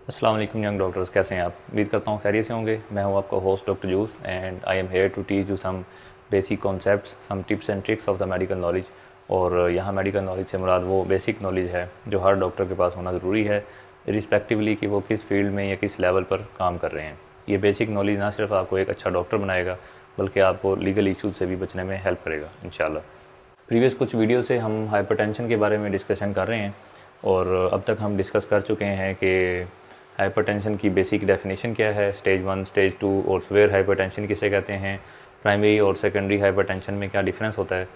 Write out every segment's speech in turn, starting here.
अस्सलाम वालेकुम young doctors, कैसे हैं आप? उम्मीद करता हूँ खैरियत से होंगे। मैं हूँ आपका host doctor Juice and I am here to teach you some basic concepts, some tips and tricks of the medical knowledge. और यहाँ मेडिकल नॉलेज से मुराद वो बेसिक नॉलेज है जो हर डॉक्टर के पास होना ज़रूरी है, रिस्पेक्टिवली कि वो किस फील्ड में या किस लेवल पर काम कर रहे हैं। ये बेसिक नॉलेज ना सिर्फ आपको एक अच्छा डॉक्टर बनाएगा बल्कि आपको लीगल इशूज़ से भी बचने में हेल्प करेगा इंशाल्लाह। प्रीवियस कुछ वीडियो से हम हाइपरटेंशन के बारे में डिस्कशन कर रहे हैं और अब तक हम डिस्कस कर चुके हैं कि हाइपरटेंशन की बेसिक डेफिनेशन क्या है, स्टेज 1, स्टेज 2 और सीवियर हाइपरटेंशन किसे कहते हैं, प्राइमरी और सेकेंडरी हाइपरटेंशन में क्या डिफरेंस होता है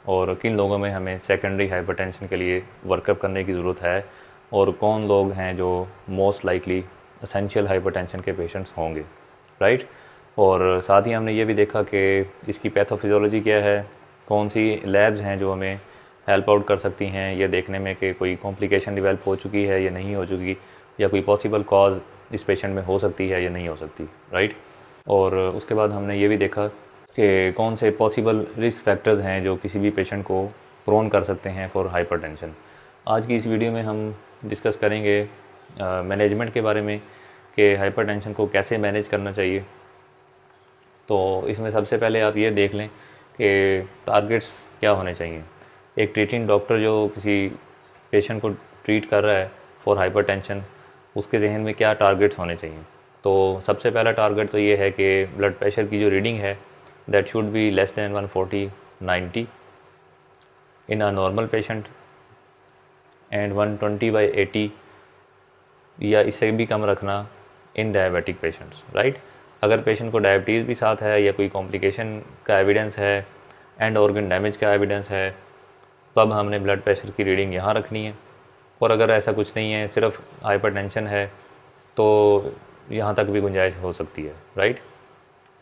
और किन लोगों में हमें सेकेंडरी हाइपरटेंशन के लिए वर्कअप करने की ज़रूरत है और कौन लोग हैं जो मोस्ट लाइकली एसेंशियल हाइपरटेंशन के पेशेंट्स होंगे, राइट। और साथ ही हमने ये भी देखा कि इसकी पैथोफिजियोलॉजी क्या है, कौन सी लैब्स हैं जो हमें हेल्प आउट कर सकती हैं ये देखने में कि कोई कॉम्प्लिकेशन डेवलप हो चुकी है या नहीं हो चुकी, या कोई पॉसिबल कॉज इस पेशेंट में हो सकती है या नहीं हो सकती, राइट। और उसके बाद हमने ये भी देखा कि कौन से पॉसिबल रिस्क फैक्टर्स हैं जो किसी भी पेशेंट को प्रोन कर सकते हैं फॉर हाइपरटेंशन। आज की इस वीडियो में हम डिस्कस करेंगे मैनेजमेंट के बारे में कि हाइपरटेंशन को कैसे मैनेज करना चाहिए। तो इसमें सबसे पहले आप ये देख लें कि टारगेट्स क्या होने चाहिए। एक ट्रीटिंग डॉक्टर जो किसी पेशेंट को ट्रीट कर रहा है फॉर हाइपरटेंशन, उसके जहन में क्या टारगेट्स होने चाहिए। तो सबसे पहला टारगेट तो ये है कि ब्लड प्रेशर की जो रीडिंग है that should be less than 140/90 in a normal patient and 120/80 या इससे भी कम रखना इन डायबिटिक पेशेंट्स, राइट। अगर पेशेंट को डायबिटीज़ भी साथ है या कोई कॉम्प्लिकेशन का एविडेंस है, एंड ऑर्गन डैमेज का एविडेंस है, तब हमने ब्लड प्रेशर की रीडिंग यहाँ रखनी है। और अगर ऐसा कुछ नहीं है, सिर्फ हाइपरटेंशन है, तो यहाँ तक भी गुंजाइश हो सकती है, राइट।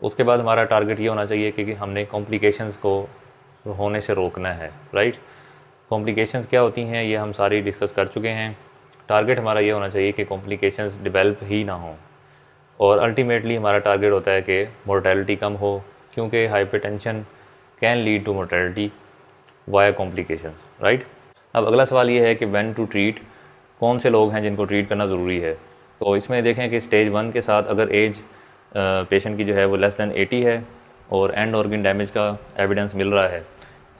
उसके बाद हमारा टारगेट ये होना चाहिए कि हमने कॉम्प्लिकेशंस को होने से रोकना है, राइट। कॉम्प्लिकेशंस क्या होती हैं ये हम सारी डिस्कस कर चुके हैं। टारगेट हमारा ये होना चाहिए कि कॉम्प्लिकेशंस डेवलप ही ना हो, और अल्टीमेटली हमारा टारगेट होता है कि मोर्टेलिटी कम हो, क्योंकि hypertension can lead to mortality via complications, right. अब अगला सवाल ये है कि व्हेन टू ट्रीट, कौन से लोग हैं जिनको ट्रीट करना ज़रूरी है। तो इसमें देखें कि स्टेज 1 के साथ अगर एज पेशेंट की जो है वो लेस दैन 80 है और एंड ऑर्गन डैमेज का एविडेंस मिल रहा है।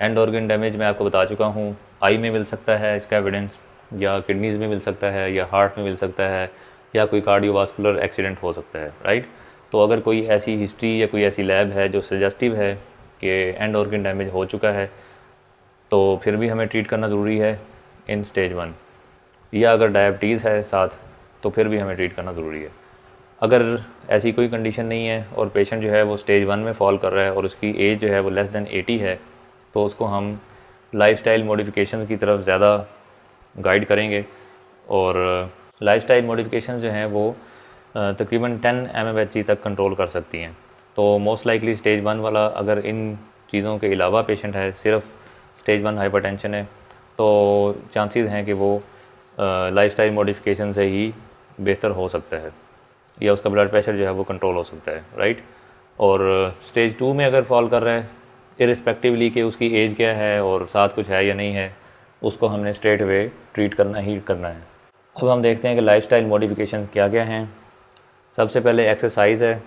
एंड ऑर्गन डैमेज मैं आपको बता चुका हूँ, आई में मिल सकता है इसका एविडेंस, या किडनीज़ में मिल सकता है, या हार्ट में मिल सकता है, या कोई कार्डियोवास्कुलर एक्सीडेंट हो सकता है, राइट। तो अगर कोई ऐसी हिस्ट्री या कोई ऐसी लैब है जो सजेस्टिव है कि एंड ऑर्गन डैमेज हो चुका है, तो फिर भी हमें ट्रीट करना ज़रूरी है इन स्टेज 1। या अगर डायबिटीज़ है साथ, तो फिर भी हमें ट्रीट करना ज़रूरी है। अगर ऐसी कोई कंडीशन नहीं है और पेशेंट जो है वो स्टेज 1 में फॉल कर रहा है और उसकी एज जो है वो लेस दैन 80 है, तो उसको हम लाइफस्टाइल मॉडिफिकेशन की तरफ ज़्यादा गाइड करेंगे। और लाइफस्टाइल मॉडिफिकेशंस जो हैं वो तकरीबन 10 mmHg तक कंट्रोल कर सकती हैं। तो मोस्ट लाइकली स्टेज 1 वाला अगर इन चीज़ों के अलावा पेशेंट है, सिर्फ स्टेज 1 हाइपरटेंशन है, तो चांसेस हैं कि वो लाइफस्टाइल मॉडिफिकेशन से ही बेहतर हो सकता है, या उसका ब्लड प्रेशर जो है वो कंट्रोल हो सकता है, राइट। और स्टेज 2 में अगर फॉल कर रहा है, इरिस्पेक्टिवली कि उसकी एज क्या है और साथ कुछ है या नहीं है, उसको हमने स्ट्रेट वे ट्रीट करना ही करना है। अब हम देखते हैं कि लाइफस्टाइल मॉडिफिकेशन क्या क्या हैं। सबसे पहले एक्सरसाइज है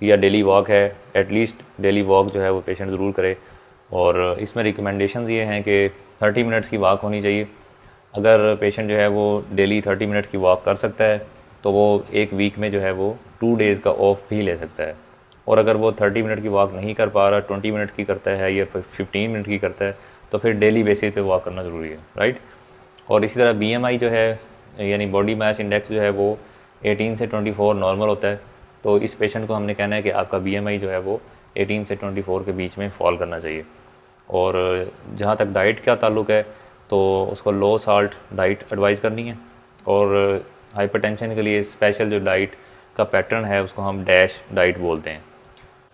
या डेली वॉक है। एटलीस्ट डेली वॉक जो है वो पेशेंट ज़रूर करे, और इसमें रिकमेंडेशंस ये हैं कि 30 मिनट्स की वॉक होनी चाहिए। अगर पेशेंट जो है वो डेली 30 मिनट की वॉक कर सकता है तो वो एक वीक में जो है वो 2 डेज़ का ऑफ भी ले सकता है। और अगर वो 30 मिनट की वॉक नहीं कर पा रहा, 20 मिनट की करता है या 15 मिनट की करता है, तो फिर डेली बेसिस पे वॉक करना ज़रूरी है, राइट। और इसी तरह BMI जो है यानी बॉडी मास इंडेक्स जो है वो 18 से 24 नॉर्मल होता है। तो इस पेशेंट को हमने कहना है कि आपका BMI जो है वो 18 से 24 के बीच में फॉल करना चाहिए। और जहाँ तक डाइट का ताल्लुक़ है, तो उसको लो साल्ट डाइट एडवाइस करनी है। और हाइपरटेंशन के लिए स्पेशल जो डाइट का पैटर्न है उसको हम डैश डाइट बोलते हैं,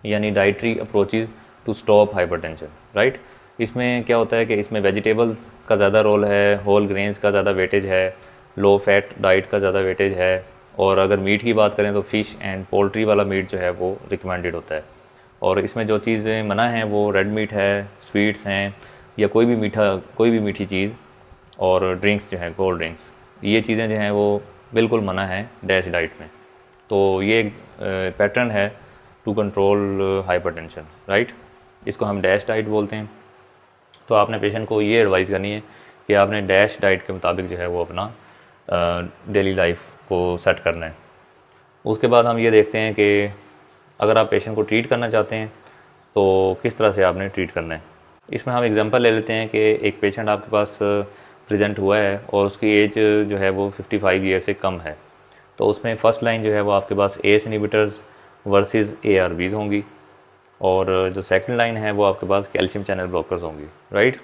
यानी dietary approaches to stop hypertension, right. इसमें क्या होता है कि इसमें वेजिटेबल्स का ज़्यादा रोल है, होल ग्रेन्स का ज़्यादा वेटेज है, लो फैट डाइट का ज़्यादा वेटेज है, और अगर मीट की बात करें तो फ़िश एंड पोल्ट्री वाला मीट जो है वो रिकमेंडेड होता है। और इसमें जो चीज़ें मना हैं वो रेड मीट है, स्वीट्स हैं, या कोई भी मीठी चीज़, और ड्रिंक्स जो हैं कोल्ड ड्रिंक्स, ये चीज़ें जो हैं वो बिल्कुल मना है डैश डाइट में। तो ये पैटर्न है टू कंट्रोल हाइपरटेंशन, राइट। इसको हम डैश डाइट बोलते हैं। तो आपने पेशेंट को ये एडवाइस करनी है कि आपने डैश डाइट के मुताबिक जो है वो अपना डेली लाइफ को सेट करना है। उसके बाद हम ये देखते हैं कि अगर आप पेशेंट को ट्रीट करना चाहते हैं तो किस तरह से आपने ट्रीट करना है। इसमें हम एग्जांपल ले लेते हैं कि एक पेशेंट आपके पास प्रेजेंट हुआ है और उसकी एज जो है वो 55 ईयर से कम है। तो उसमें फ़र्स्ट लाइन जो है वो आपके पास एस इनहिबिटर्स वर्सेस ARBs होंगी, और जो सेकंड लाइन है वो आपके पास कैल्शियम चैनल ब्लॉकर्स होंगी, राइट।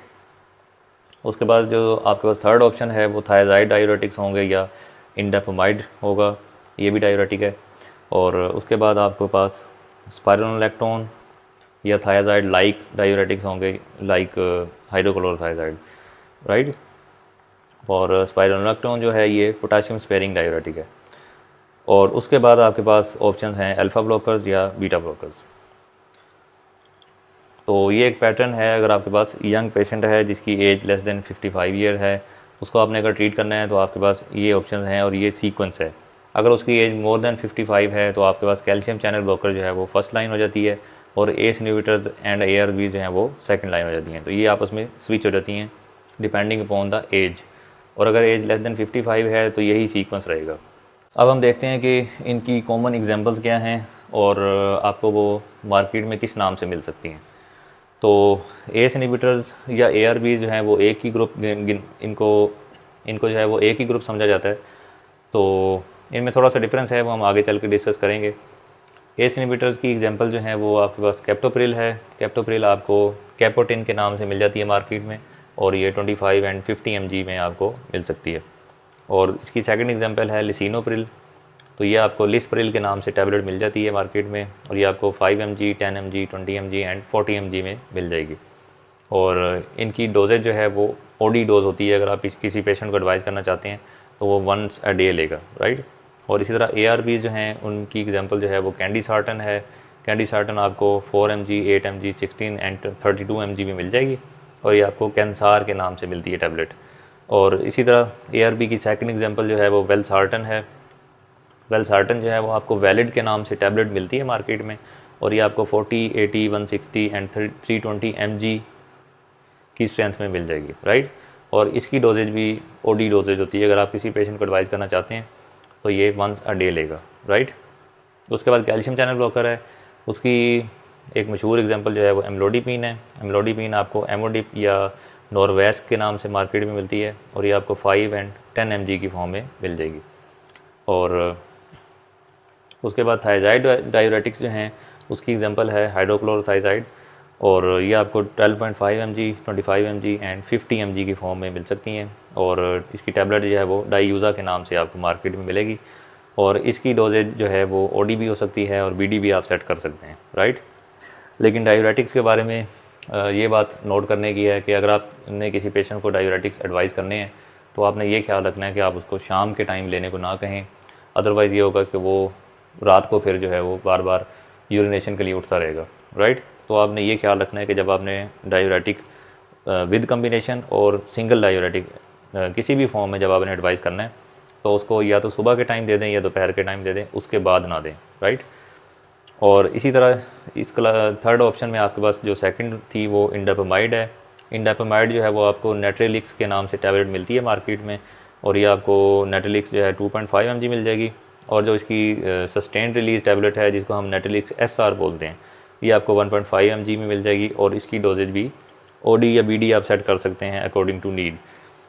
उसके बाद जो आपके पास थर्ड ऑप्शन है वो थायराइड डायूरेटिक्स होंगे या इंडापेमाइड होगा, ये भी डायूरेटिक है। और उसके बाद आपके पास स्पाइरोनोलैक्टोन या थायाजाइड लाइक डायूरेटिक्स होंगे, लाइक हाइड्रोक्लोरोथायाजाइड, राइट। और स्पाइरोनोलैक्टोन जो है ये पोटाशियम स्पेयरिंग डायूरेटिक है। और उसके बाद आपके पास ऑप्शन हैं अल्फ़ा ब्लॉकर्स या बीटा ब्लॉकर्स। तो ये एक पैटर्न है। अगर आपके पास यंग पेशेंट है जिसकी एज लेस देन 55 ईयर है, उसको आपने अगर ट्रीट करना है तो आपके पास ये ऑप्शन हैं और ये सीक्वेंस है। अगर उसकी एज मोर देन 55 है तो आपके पास कैल्शियम चैनल ब्लॉकर जो है वो फर्स्ट लाइन हो जाती है, और एस इनहिबिटर्स एंड ARB जो हैं वो सेकंड लाइन हो जाती हैं। तो ये आपस में स्विच हो जाती हैं डिपेंडिंग अपॉन द एज, और अगर एज लेस देन 55 है तो यही सीक्वेंस रहेगा। अब हम देखते हैं कि इनकी कॉमन एग्जांपल्स क्या हैं और आपको वो मार्केट में किस नाम से मिल सकती हैं। तो एस इनहिबिटर्स या ARB जो हैं वो एक ही ग्रुप इनको जो है वो एक ही ग्रुप समझा जाता है। तो इनमें थोड़ा सा डिफरेंस है, वो हम आगे चल के डिस्कस करेंगे। एस इनहिबिटर्स की एग्जांपल जो है वो आपके पास कैप्टोप्रिल है। कैप्टोप्रिल आपको कैपोटिन के नाम से मिल जाती है मार्केट में, और ये 25 एंड 50 mg में आपको मिल सकती है। और इसकी सेकंड एग्जांपल है लिसिनोप्रिल। तो ये आपको लिस्प्रिल के नाम से टैबलेट मिल जाती है मार्केट में, और ये आपको 5 mg, 10 mg, 20 mg and 40 mg में मिल जाएगी। और इनकी डोजेज जो है वो OD डोज होती है। अगर आप किसी पेशेंट को एडवाइस करना चाहते हैं तो वो वंस अ डे लेगा, राइट। और इसी तरह ARB जो हैं उनकी एग्जांपल जो है वो कैंडी सार्टन है। कैंडी सार्टन आपको 4 mg, 8 mg, 16 एंड 32 mg में मिल जाएगी, और ये आपको कैंसार के नाम से मिलती है टैबलेट। और इसी तरह ARB की सेकंड एग्जांपल जो है वो वेलसार्टन है। वेलसार्टन जो है वो आपको वैलिड के नाम से टैबलेट मिलती है मार्केट में, और ये आपको 40, 80, 160 एंड 320 mg की स्ट्रेंथ में मिल जाएगी, राइट। और इसकी डोजेज भी OD डोजेज होती है। अगर आप किसी पेशेंट को एडवाइस करना चाहते हैं तो ये वंस अ डे लेगा, राइट। उसके बाद कैल्शियम चैनल ब्लॉकर है। उसकी एक मशहूर एग्जांपल जो है वो एम्लोडिपिन है। एम्लोडिपिन आपको एमोडिप या नॉर्वेस्क के नाम से मार्केट में मिलती है, और ये आपको 5 एंड 10 mg की फॉर्म में मिल जाएगी। और उसके बाद थायजाइड डायूरेटिक्स जो हैं उसकी एग्जांपल है हाइड्रोक्लोरोथायाजाइड, और ये आपको 12.5 mg, 25 mg एंड 50 mg की फॉर्म में मिल सकती हैं। और इसकी टैबलेट जो है वो डाईयूज़ा के नाम से आपको मार्केट में मिलेगी, और इसकी डोजेज जो है वो OD भी हो सकती है और BD भी आप सेट कर सकते हैं, राइट। लेकिन डायूरेटिक्स के बारे में ये बात नोट करने की है कि अगर आपने किसी पेशेंट को डायूरेटिक्स एडवाइस करने हैं तो आपने ये ख्याल रखना है कि आप उसको शाम के टाइम लेने को ना कहें। अदरवाइज़ ये होगा कि वो रात को फिर जो है वो बार बार यूरिनेशन के लिए उठता रहेगा, राइट। तो आपने ये ख्याल रखना है कि जब आपने डायूरेटिक विद कम्बिनेशन और सिंगल डायूरेटिक किसी भी फॉर्म में जब आपने एडवाइस करना है तो उसको या तो सुबह के टाइम दे दें या दोपहर के टाइम दे दें, उसके बाद ना दें, राइट। और इसी तरह इसका थर्ड ऑप्शन में आपके पास जो सेकंड थी वो इंडापेमाइड है। इंडापेमाइड जो है वो आपको नेट्रिलिक्स के नाम से टैबलेट मिलती है मार्केट में, और ये आपको नेट्रिलिक्स जो है 2.5 mg मिल जाएगी। और जो इसकी सस्टेंड रिलीज टैबलेट है जिसको हम नेट्रिलिक्स SR बोलते हैं, ये आपको 1.5 mg में मिल जाएगी, और इसकी डोजेज भी OD या BD आप सेट कर सकते हैं अकॉर्डिंग टू नीड।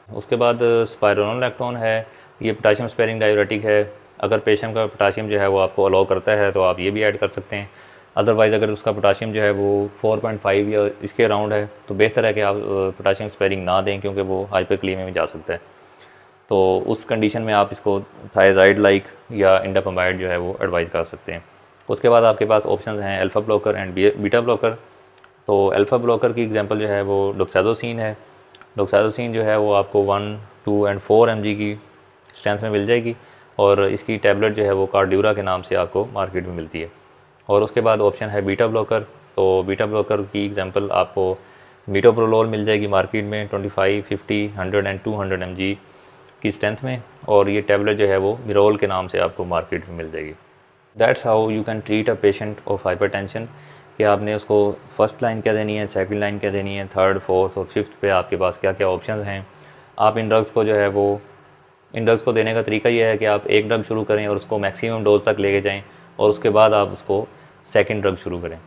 उसके बाद स्पाइरोनोलैक्टोन है। ये पोटाशियम स्पेयरिंग डायूरेटिक है। अगर पेशेंट का पोटाशियम जो है वो आपको अलाउ करता है तो आप ये भी ऐड कर सकते हैं। अदरवाइज़ अगर उसका पोटाशियम जो है वो 4.5 या इसके अराउंड है तो बेहतर है कि आप पोटाशियम स्पेयरिंग ना दें, क्योंकि वो हाइपरक्लीमिया में जा सकता है। तो उस कंडीशन में आप इसको थायराइड लाइक या इंडापेमाइड जो है वो एडवाइस कर सकते हैं। उसके बाद आपके पास ऑप्शन हैं alpha blocker and beta blocker. तो अल्फ़ा ब्लॉकर की एग्जांपल जो है वो डोक्साज़ोसिन है। डोक्साज़ोसिन जो है वो आपको 1, 2 एंड 4 mg की स्ट्रेंथ में मिल जाएगी, और इसकी टैबलेट जो है वो कार्ड्यूरा के नाम से आपको मार्केट में मिलती है। और उसके बाद ऑप्शन है बीटा ब्लॉकर। तो बीटा ब्लॉकर की एग्जांपल आपको मीटोप्रोलोल मिल जाएगी मार्केट में 25, 50, 100 एंड 200 mg। की स्ट्रेंथ में, और ये टैबलेट जो है वो मिरोल के नाम से आपको मार्केट में मिल जाएगी। That's how you can treat a patient of hypertension, कि आपने उसको फर्स्ट लाइन क्या देनी है, सेकंड लाइन क्या देनी है, थर्ड, फोर्थ और फिफ्थ पे आपके पास क्या क्या ऑप्शंस हैं। आप इन ड्रग्स को जो है वो, इन ड्रग्स को देने का तरीका ये है कि आप एक ड्रग शुरू करें और उसको मैक्सिमम डोज तक लेके जाएं, और उसके बाद आप उसको सेकंड ड्रग शुरू करें।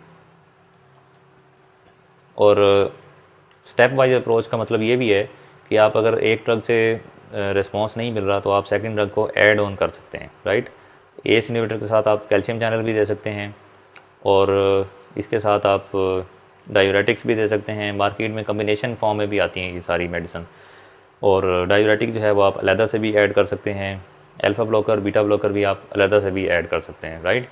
और स्टेप वाइज अप्रोच का मतलब ये भी है कि आप अगर एक ड्रग से रिस्पॉन्स नहीं मिल रहा तो आप सेकंड ड्रग को ऐड ऑन कर सकते हैं, राइट। एस इनहिबिटर के साथ आप कैल्शियम चैनल भी दे सकते हैं, और इसके साथ आप डायूरेटिक्स भी दे सकते हैं। मार्केट में कम्बिनेशन फॉर्म में भी आती हैं ये सारी मेडिसिन, और डायूरेटिक जो है वो आप अलहदा से भी ऐड कर सकते हैं। अल्फ़ा ब्लॉकर, बीटा ब्लॉकर भी आप अलहदा से भी ऐड कर सकते हैं, राइट।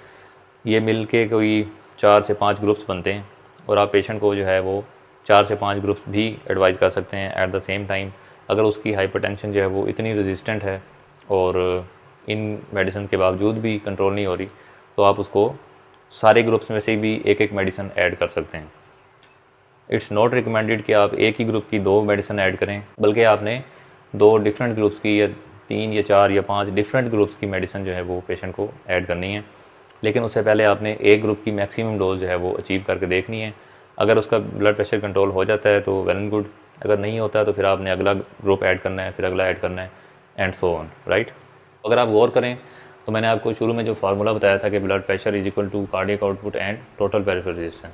ये मिल के कोई 4 से 5 ग्रुप्स बनते हैं, और आप पेशेंट को जो है वो 4 से 5 ग्रुप्स भी एडवाइस कर सकते हैं एट द सेम टाइम। अगर उसकी हाइपरटेंशन जो है वो इतनी रेजिस्टेंट है और इन मेडिसिन के बावजूद भी कंट्रोल नहीं हो रही, तो आप उसको सारे ग्रुप्स में से भी एक एक मेडिसिन ऐड कर सकते हैं। इट्स नॉट रिकमेंडेड कि आप एक ही ग्रुप की 2 मेडिसिन ऐड करें, बल्कि आपने 2 डिफरेंट ग्रुप्स की या 3 या 4 या 5 डिफरेंट ग्रुप्स की मेडिसिन जो है वो पेशेंट को ऐड करनी है। लेकिन उससे पहले आपने एक ग्रुप की मैक्सिमम डोज जो है वो अचीव करके देखनी है। अगर उसका ब्लड प्रेशर कंट्रोल हो जाता है तो वेल एंड गुड, अगर नहीं होता है तो फिर आपने अगला ग्रुप ऐड करना है, फिर अगला ऐड करना है, एंड सो ऑन, राइट। अगर आप गौर करें तो मैंने आपको शुरू में जो फार्मूला बताया था कि blood pressure is equal to cardiac output and total peripheral resistance,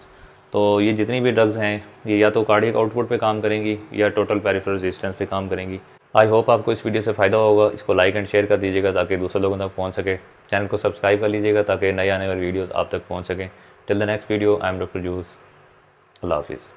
तो ये जितनी भी ड्रग्स हैं ये या तो कार्डियक आउटपुट पे काम करेंगी या टोटल पेरिफेरल रेजिस्टेंस पे काम करेंगी। आई होप आपको इस वीडियो से फ़ायदा होगा। इसको लाइक एंड शेयर कर दीजिएगा ताकि दूसरे लोगों तक पहुंच सके। चैनल को सब्सक्राइब कर लीजिएगा ताकि नए आने वाली वीडियोस आप तक पहुंच सकें। Till the next video, I am doctor juice. अल्लाह हाफिज़।